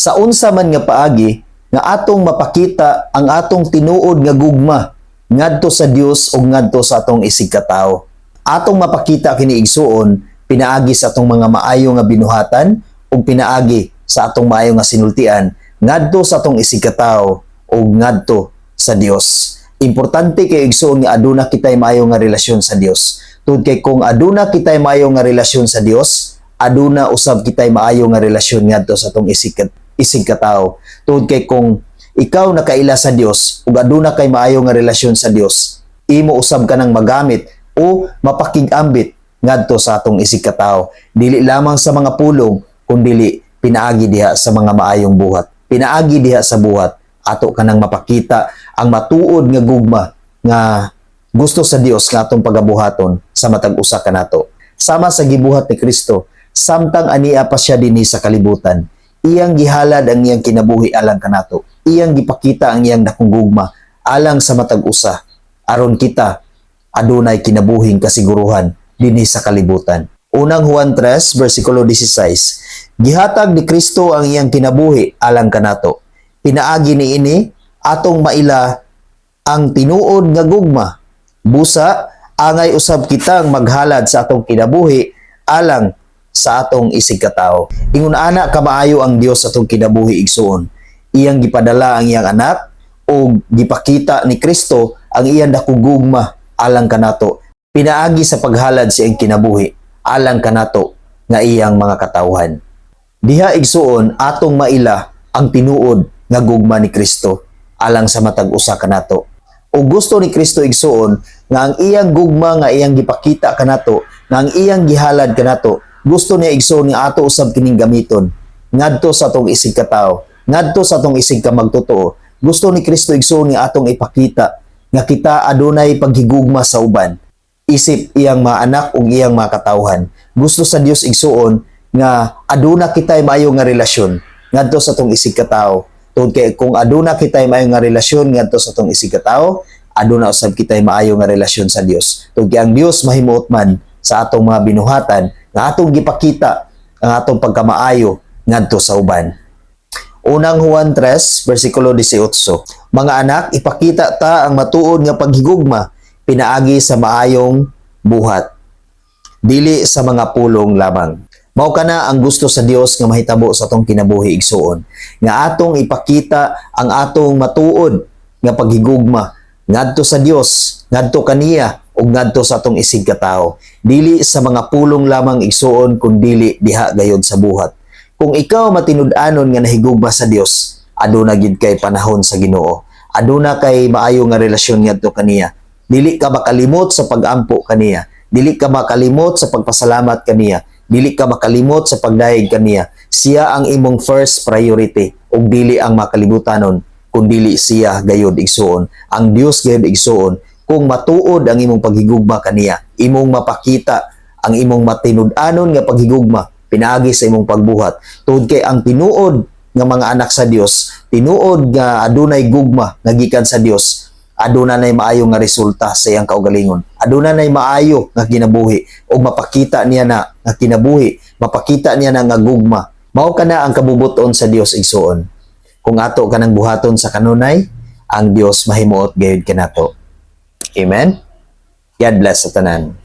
Sa unsa man nga paagi nga atong mapakita ang atong tinuod nga gugma ngadto sa Dios ug ngadto sa atong isig katao. Atong mapakita kini igsuon pinaagi sa atong mga maayo nga binuhatan ug pinaagi sa atong maayo nga sinultian ngadto sa atong isig katao ug ngadto sa Dios. Importante kay igsuon nga aduna kitay maayo nga relasyon sa Dios. Tud kay kung aduna kitay maayo nga relasyon sa Dios, aduna usab kitay maayo nga relasyon ngadto sa atong isig katao. Tud kay kung ikaw nakaila sa Dios ug aduna kay maayo nga relasyon sa Dios, imo usab kanang magamit o mapakig-ambit ngadto sa atong isig katao. Dili lamang sa mga pulong kundi pinaagi diha sa mga maayong buhat. Pinaagi diha sa buhat ato kanang mapakita ang matuod nga gugma nga gusto sa Dios nga atong pagabuhaton sa matag usa kanato. Sama sa gibuhat ni Kristo, samtang ania pa siya dinhi sa kalibutan, iyang gihalad ang iyang kinabuhi alang kanato. Iyang gipakita ang iyang dakong gugma alang sa matag usa aron kita adunay kinabuhing kasiguruhan dinhi sa kalibutan. Unang Juan 3 versikulo 16. Gihatag ni Kristo ang iyang kinabuhi alang kanato. Pinaagi niini atong maila ang tinuod nga gugma. Busa angay usab kitang maghalad sa atong kinabuhi alang sa atong isig katao. Ingon ana kamaayo ang Dios sa atong kinabuhi igsuon. Iyang gipadala ang iyang anak o gipakita ni Kristo ang iyang dakong gugma alang kanato. Pinaagi sa paghalad sa iyang kinabuhi alang kanato nga iyang mga katawhan. Diha igsuon atong maila ang tinuod nga gugma ni Kristo alang sa matag usa kanato. O gusto ni Kristo igsuon nga ang iyang gugma nga iyang gipakita kanato, nga ang iyang gihalad kanato, gusto niya igsuon nga ato usab kining gamiton ngadto sa atong isig katao, ngadto sa atong isig kamagtotoo. Gusto ni Kristo igsuon nga atong ipakita nga kita adunay paghigugma sa uban, isip iyang mga anak ug iyang mga katawhan. Gusto sa Dios igsuon nga aduna kitay maayo nga relasyon ngadto sa atong isig katao. Tungod kay kung aduna kitay maayo nga relasyon ngadto sa atong isig katao, aduna usab kitay maayo nga relasyon sa Dios. Tungod kay ang Dios mahimuot man sa atong mga binuhatan nga atong gipakita ang atong pagkamaayo ngadto sa uban. Unang Juan 3 versikulo 18. Mga anak, ipakita ta ang matuod nga paghigugma pinaagi sa maayong buhat, dili sa mga pulong lamang. Mao kana ang gusto sa Dios nga mahitabo sa atong kinabuhi igsuon, nga atong ipakita ang atong matuod nga paghigugma ngadto sa Dios, ngadto kaniya ug ngadto sa atong isig katao, dili sa mga pulong lamang igsuon kundi diha gayud sa buhat. Kung ikaw matinud-anon nga nahigugma sa Dios, aduna gid kay panahon sa Ginoo, aduna kay maayo nga relasyon ngadto kaniya. Dili ka makalimot sa pag-ampo kaniya, dili ka makalimot sa pagpasalamat kaniya, dili ka makalimot sa pagdayeg kaniya. Siya ang imong first priority ug dili ang makalibutanon kundi siya gayud igsuon. Ang Dios gayud igsuon kung matuod ang imong paghigugma kaniya, imong mapakita ang imong matinud-anon nga paghigugma pinaagi sa imong pagbuhat. Tungod kay ang tinuod nga mga anak sa Dios, tinuod nga adunay gugma nga gikan sa Dios, aduna nay maayo nga resulta sa iyang kaugalingon. Aduna nay maayo nga kinabuhi ug mapakita niya na nga kinabuhi, mapakita niya na nga gugma. Mao kana ang kabubuton sa Dios igsuon. Kung ato kanang buhaton sa kanunay, ang Dios mahimuot gayud kanato. Amen. God bless sa tanan.